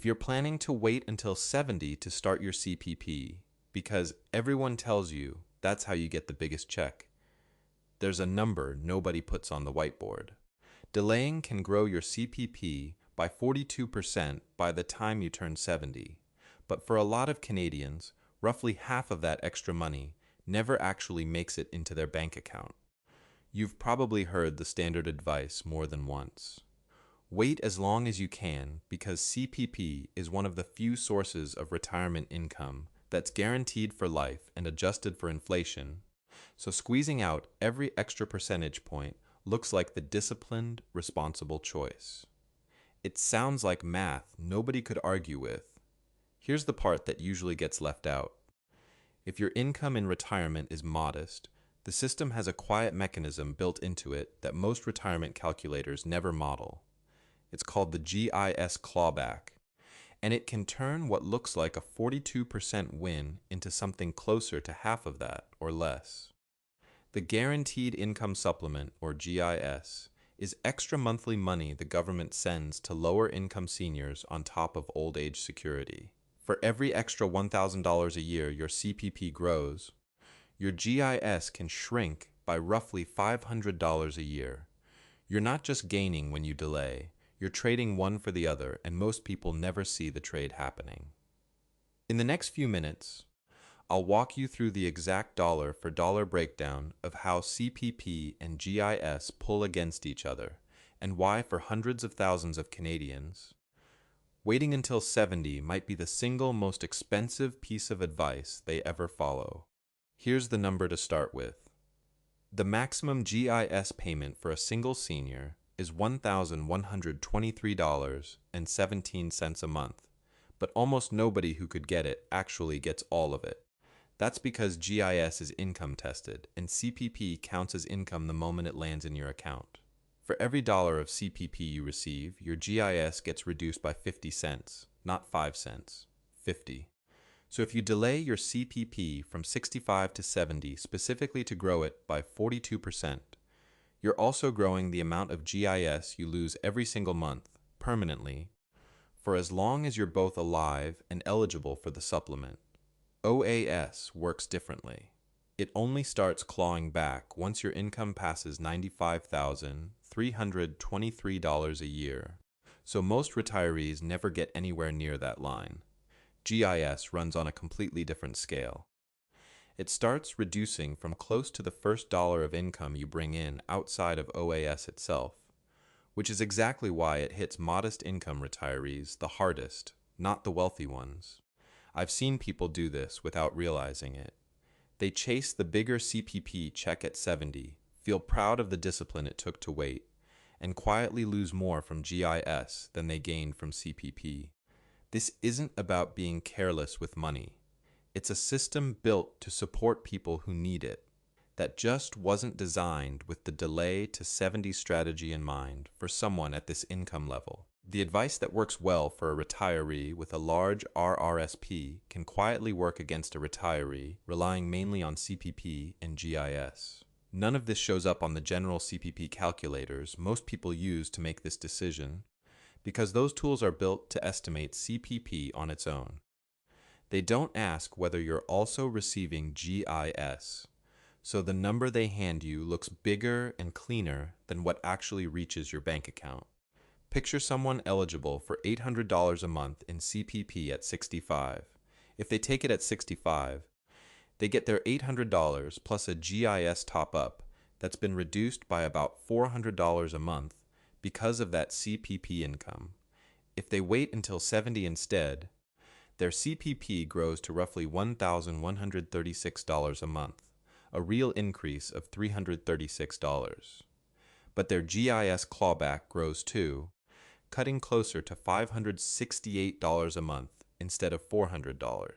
If you're planning to wait until 70 to start your CPP, because everyone tells you that's how you get the biggest check, there's a number nobody puts on the whiteboard. Delaying can grow your CPP by 42% by the time you turn 70, but for a lot of Canadians, roughly half of that extra money never actually makes it into their bank account. You've probably heard the standard advice more than once. Wait as long as you can because CPP is one of the few sources of retirement income that's guaranteed for life and adjusted for inflation, so squeezing out every extra percentage point looks like the disciplined, responsible choice. It sounds like math nobody could argue with. Here's the part that usually gets left out. If your income in retirement is modest, the system has a quiet mechanism built into it that most retirement calculators never model. It's called the GIS Clawback, and it can turn what looks like a 42% win into something closer to half of that or less. The Guaranteed Income Supplement, or GIS, is extra monthly money the government sends to lower-income seniors on top of old age security. For every extra $1,000 a year your CPP grows, your GIS can shrink by roughly $500 a year. You're not just gaining when you delay, you're trading one for the other, and most people never see the trade happening. In the next few minutes, I'll walk you through the exact dollar-for-dollar breakdown of how CPP and GIS pull against each other, and why for hundreds of thousands of Canadians, waiting until 70 might be the single most expensive piece of advice they ever follow. Here's the number to start with. The maximum GIS payment for a single senior is $1,123.17 a month, but almost nobody who could get it actually gets all of it. That's because GIS is income tested, and CPP counts as income the moment it lands in your account. For every dollar of CPP you receive, your GIS gets reduced by 50 cents, not 5 cents, 50. So if you delay your CPP from 65 to 70 specifically to grow it by 42%, you're also growing the amount of GIS you lose every single month, permanently, for as long as you're both alive and eligible for the supplement. OAS works differently. It only starts clawing back once your income passes $95,323 a year, so most retirees never get anywhere near that line. GIS runs on a completely different scale. It starts reducing from close to the first dollar of income you bring in outside of OAS itself, which is exactly why it hits modest income retirees the hardest, not the wealthy ones. I've seen people do this without realizing it. They chase the bigger CPP check at 70, feel proud of the discipline it took to wait, and quietly lose more from GIS than they gained from CPP. This isn't about being careless with money. It's a system built to support people who need it, that just wasn't designed with the delay to 70 strategy in mind for someone at this income level. The advice that works well for a retiree with a large RRSP can quietly work against a retiree relying mainly on CPP and GIS. None of this shows up on the general CPP calculators most people use to make this decision, because those tools are built to estimate CPP on its own. They don't ask whether you're also receiving GIS, so the number they hand you looks bigger and cleaner than what actually reaches your bank account. Picture someone eligible for $800 a month in CPP at 65. If they take it at 65, they get their $800 plus a GIS top-up that's been reduced by about $400 a month because of that CPP income. If they wait until 70 instead, their CPP grows to roughly $1,136 a month, a real increase of $336. But their GIS clawback grows too, cutting closer to $568 a month instead of $400.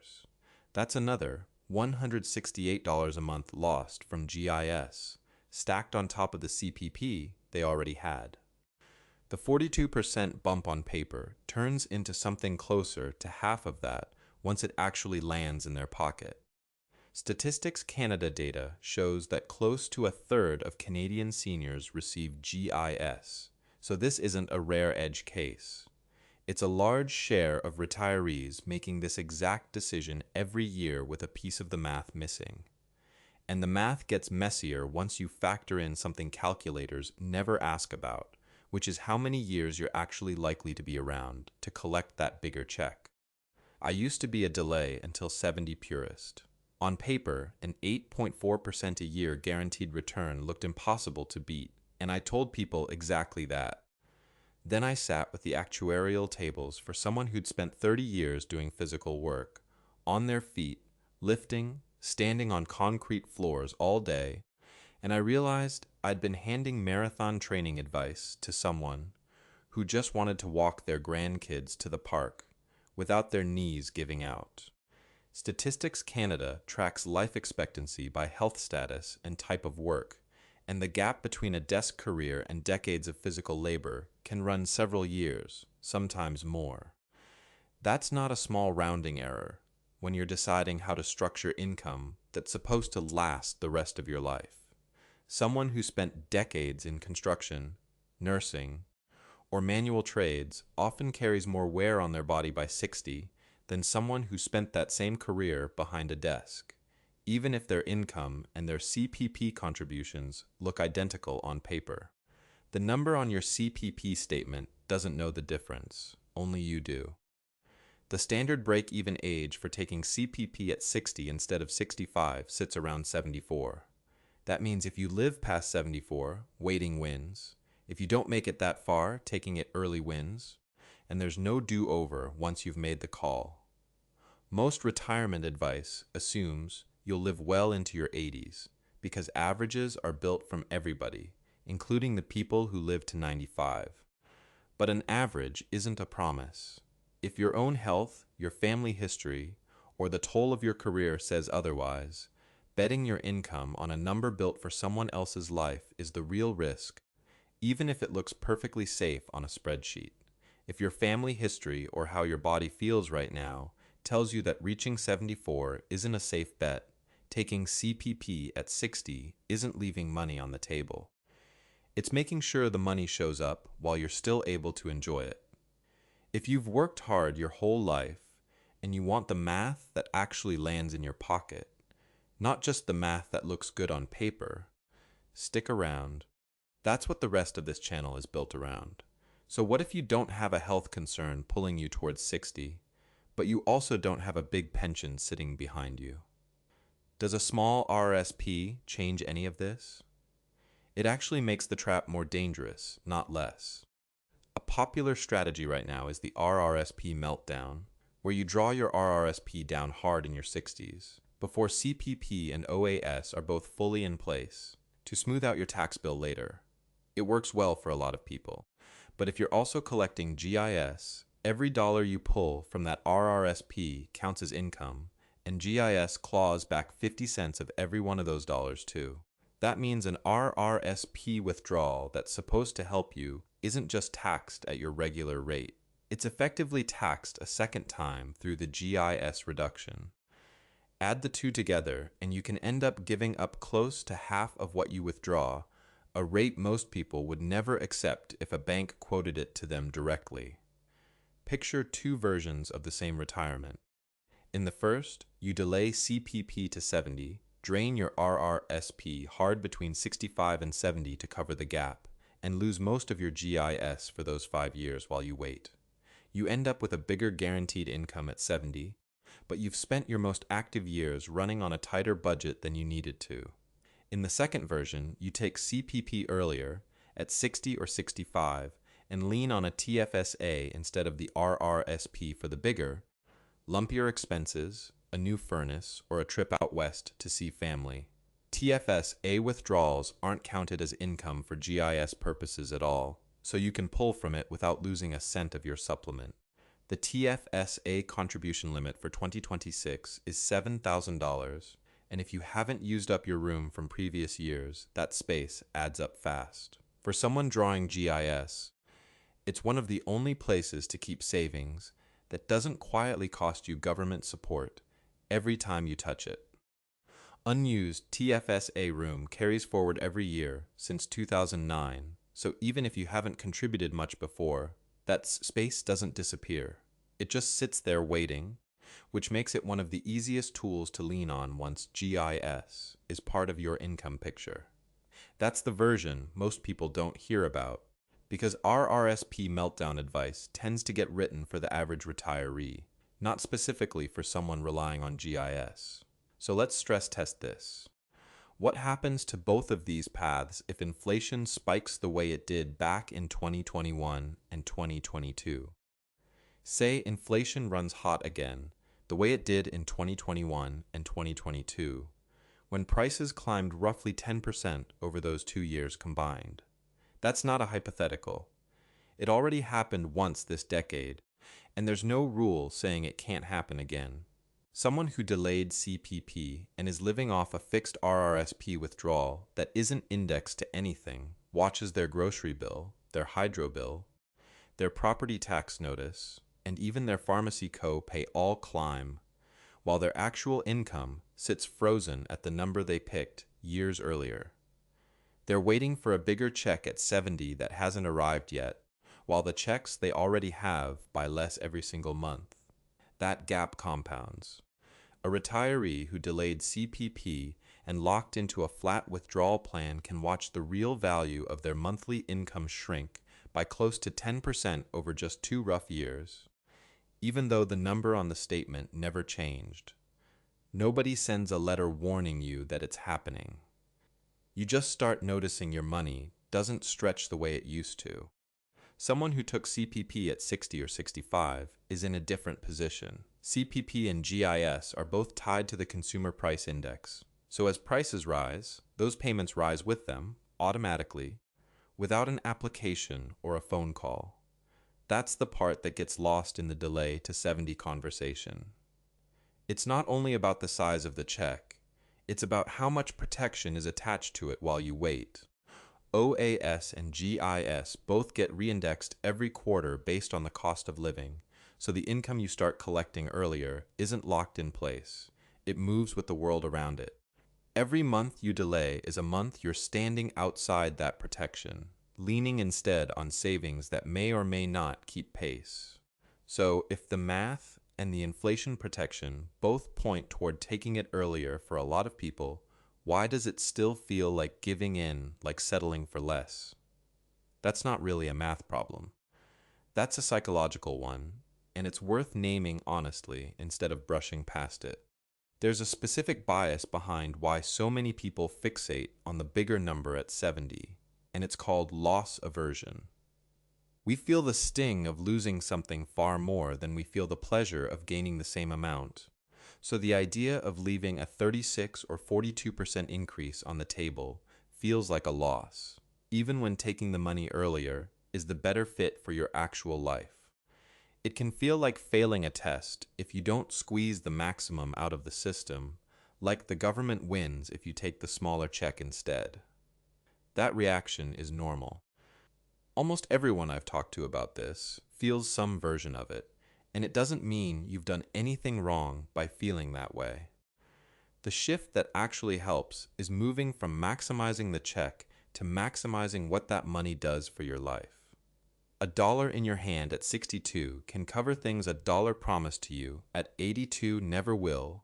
That's another $168 a month lost from GIS, stacked on top of the CPP they already had. The 42% bump on paper turns into something closer to half of that once it actually lands in their pocket. Statistics Canada data shows that close to a third of Canadian seniors receive GIS, so this isn't a rare edge case. It's a large share of retirees making this exact decision every year with a piece of the math missing. And the math gets messier once you factor in something calculators never ask about, which is how many years you're actually likely to be around to collect that bigger check. I used to be a delay until 70 purist. On paper, an 8.4% a year guaranteed return looked impossible to beat, and I told people exactly that. Then I sat with the actuarial tables for someone who'd spent 30 years doing physical work, on their feet, lifting, standing on concrete floors all day, and I realized I'd been handing marathon training advice to someone who just wanted to walk their grandkids to the park without their knees giving out. Statistics Canada tracks life expectancy by health status and type of work, and the gap between a desk career and decades of physical labor can run several years, sometimes more. That's not a small rounding error when you're deciding how to structure income that's supposed to last the rest of your life. Someone who spent decades in construction, nursing, or manual trades often carries more wear on their body by 60 than someone who spent that same career behind a desk, even if their income and their CPP contributions look identical on paper. The number on your CPP statement doesn't know the difference, only you do. The standard break-even age for taking CPP at 60 instead of 65 sits around 74. That means if you live past 74, waiting wins. If you don't make it that far, taking it early wins. And there's no do-over once you've made the call. Most retirement advice assumes you'll live well into your 80s because averages are built from everybody, including the people who live to 95. But an average isn't a promise. If your own health, your family history, or the toll of your career says otherwise, betting your income on a number built for someone else's life is the real risk, even if it looks perfectly safe on a spreadsheet. If your family history or how your body feels right now tells you that reaching 74 isn't a safe bet, taking CPP at 60 isn't leaving money on the table. It's making sure the money shows up while you're still able to enjoy it. If you've worked hard your whole life and you want the math that actually lands in your pocket, not just the math that looks good on paper, stick around. That's what the rest of this channel is built around. So what if you don't have a health concern pulling you towards 60, but you also don't have a big pension sitting behind you? Does a small RRSP change any of this? It actually makes the trap more dangerous, not less. A popular strategy right now is the RRSP meltdown, where you draw your RRSP down hard in your 60s, before CPP and OAS are both fully in place, to smooth out your tax bill later. It works well for a lot of people. But if you're also collecting GIS, every dollar you pull from that RRSP counts as income, and GIS claws back 50 cents of every one of those dollars too. That means an RRSP withdrawal that's supposed to help you isn't just taxed at your regular rate. It's effectively taxed a second time through the GIS reduction. Add the two together, and you can end up giving up close to half of what you withdraw, a rate most people would never accept if a bank quoted it to them directly. Picture two versions of the same retirement. In the first, you delay CPP to 70, drain your RRSP hard between 65 and 70 to cover the gap, and lose most of your GIS for those 5 years while you wait. You end up with a bigger guaranteed income at 70, but you've spent your most active years running on a tighter budget than you needed to. In the second version, you take CPP earlier, at 60 or 65, and lean on a TFSA instead of the RRSP for the bigger, lumpier expenses, a new furnace, or a trip out west to see family. TFSA withdrawals aren't counted as income for GIS purposes at all, so you can pull from it without losing a cent of your supplement. The TFSA contribution limit for 2026 is $7,000, and if you haven't used up your room from previous years, that space adds up fast. For someone drawing GIS, it's one of the only places to keep savings that doesn't quietly cost you government support every time you touch it. Unused TFSA room carries forward every year since 2009, so even if you haven't contributed much before, That space doesn't disappear. It just sits there waiting, which makes it one of the easiest tools to lean on once GIS is part of your income picture. That's the version most people don't hear about, because RRSP meltdown advice tends to get written for the average retiree, not specifically for someone relying on GIS. So let's stress test this. What happens to both of these paths if inflation spikes the way it did back in 2021 and 2022? Say inflation runs hot again, the way it did in 2021 and 2022, when prices climbed roughly 10% over those 2 years combined. That's not a hypothetical. It already happened once this decade, and there's no rule saying it can't happen again. Someone who delayed CPP and is living off a fixed RRSP withdrawal that isn't indexed to anything watches their grocery bill, their hydro bill, their property tax notice, and even their pharmacy co-pay all climb, while their actual income sits frozen at the number they picked years earlier. They're waiting for a bigger check at 70 that hasn't arrived yet, while the checks they already have buy less every single month. That gap compounds. A retiree who delayed CPP and locked into a flat withdrawal plan can watch the real value of their monthly income shrink by close to 10% over just 2 rough years, even though the number on the statement never changed. Nobody sends a letter warning you that it's happening. You just start noticing your money doesn't stretch the way it used to. Someone who took CPP at 60 or 65 is in a different position. CPP and GIS are both tied to the Consumer Price Index. So as prices rise, those payments rise with them, automatically, without an application or a phone call. That's the part that gets lost in the delay to 70 conversation. It's not only about the size of the check, it's about how much protection is attached to it while you wait. OAS and GIS both get reindexed every quarter based on the cost of living, so the income you start collecting earlier isn't locked in place. It moves with the world around it. Every month you delay is a month you're standing outside that protection, leaning instead on savings that may or may not keep pace. So if the math and the inflation protection both point toward taking it earlier for a lot of people, why does it still feel like giving in, like settling for less? That's not really a math problem. That's a psychological one, and it's worth naming honestly instead of brushing past it. There's a specific bias behind why so many people fixate on the bigger number at 70, and it's called loss aversion. We feel the sting of losing something far more than we feel the pleasure of gaining the same amount. So the idea of leaving a 36 or 42% increase on the table feels like a loss, even when taking the money earlier is the better fit for your actual life. It can feel like failing a test if you don't squeeze the maximum out of the system, like the government wins if you take the smaller check instead. That reaction is normal. Almost everyone I've talked to about this feels some version of it, and it doesn't mean you've done anything wrong by feeling that way. The shift that actually helps is moving from maximizing the check to maximizing what that money does for your life. $1 in your hand at 62 can cover things $1 promised to you at 82 never will,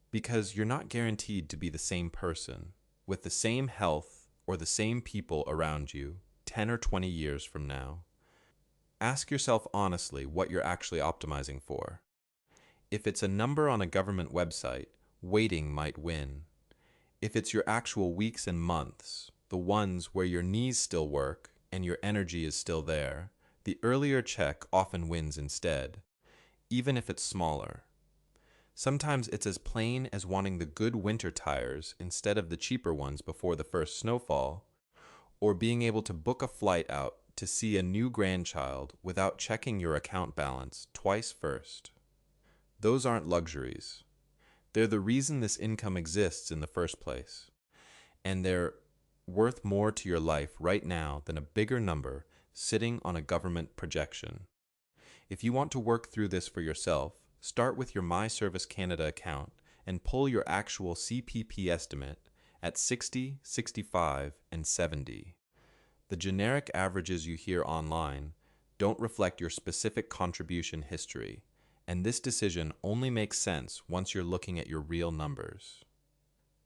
because you're not guaranteed to be the same person, with the same health or the same people around you 10 or 20 years from now. Ask yourself honestly what you're actually optimizing for. If it's a number on a government website, waiting might win. If it's your actual weeks and months, the ones where your knees still work and your energy is still there, the earlier check often wins instead, even if it's smaller. Sometimes it's as plain as wanting the good winter tires instead of the cheaper ones before the first snowfall, or being able to book a flight out to see a new grandchild without checking your account balance twice first. Those aren't luxuries. They're the reason this income exists in the first place, and they're worth more to your life right now than a bigger number sitting on a government projection. If you want to work through this for yourself, start with your My Service Canada account and pull your actual CPP estimate at 60, 65, and 70. The generic averages you hear online don't reflect your specific contribution history, and this decision only makes sense once you're looking at your real numbers.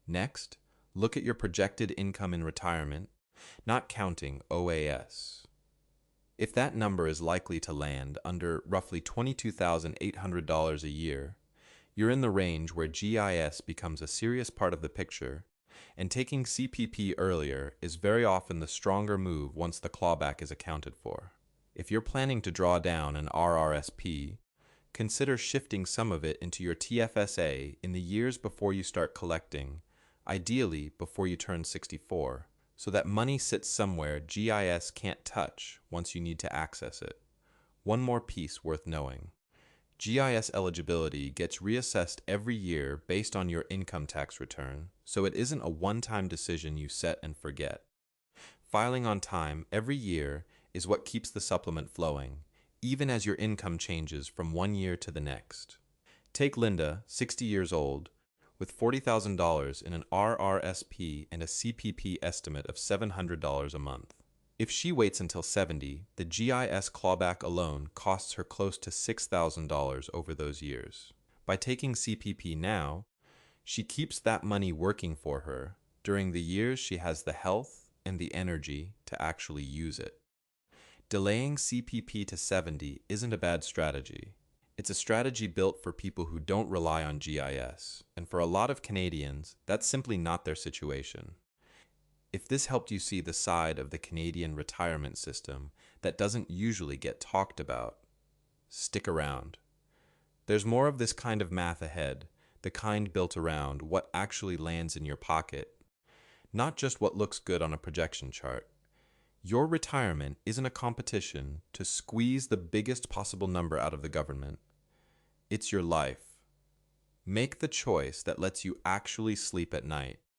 Next, look at your projected income in retirement, not counting OAS. If that number is likely to land under roughly $22,800 a year, you're in the range where GIS becomes a serious part of the picture, and taking CPP earlier is very often the stronger move once the clawback is accounted for. If you're planning to draw down an RRSP, consider shifting some of it into your TFSA in the years before you start collecting, ideally before you turn 64, so that money sits somewhere GIS can't touch once you need to access it. One more piece worth knowing. GIS eligibility gets reassessed every year based on your income tax return, so it isn't a one-time decision you set and forget. Filing on time every year is what keeps the supplement flowing, even as your income changes from one year to the next. Take Linda, 60 years old, with $40,000 in an RRSP and a CPP estimate of $700 a month. If she waits until 70, the GIS clawback alone costs her close to $6,000 over those years. By taking CPP now, she keeps that money working for her during the years she has the health and the energy to actually use it. Delaying CPP to 70 isn't a bad strategy. It's a strategy built for people who don't rely on GIS, and for a lot of Canadians, that's simply not their situation. If this helped you see the side of the Canadian retirement system that doesn't usually get talked about, stick around. There's more of this kind of math ahead, the kind built around what actually lands in your pocket, not just what looks good on a projection chart. Your retirement isn't a competition to squeeze the biggest possible number out of the government. It's your life. Make the choice that lets you actually sleep at night.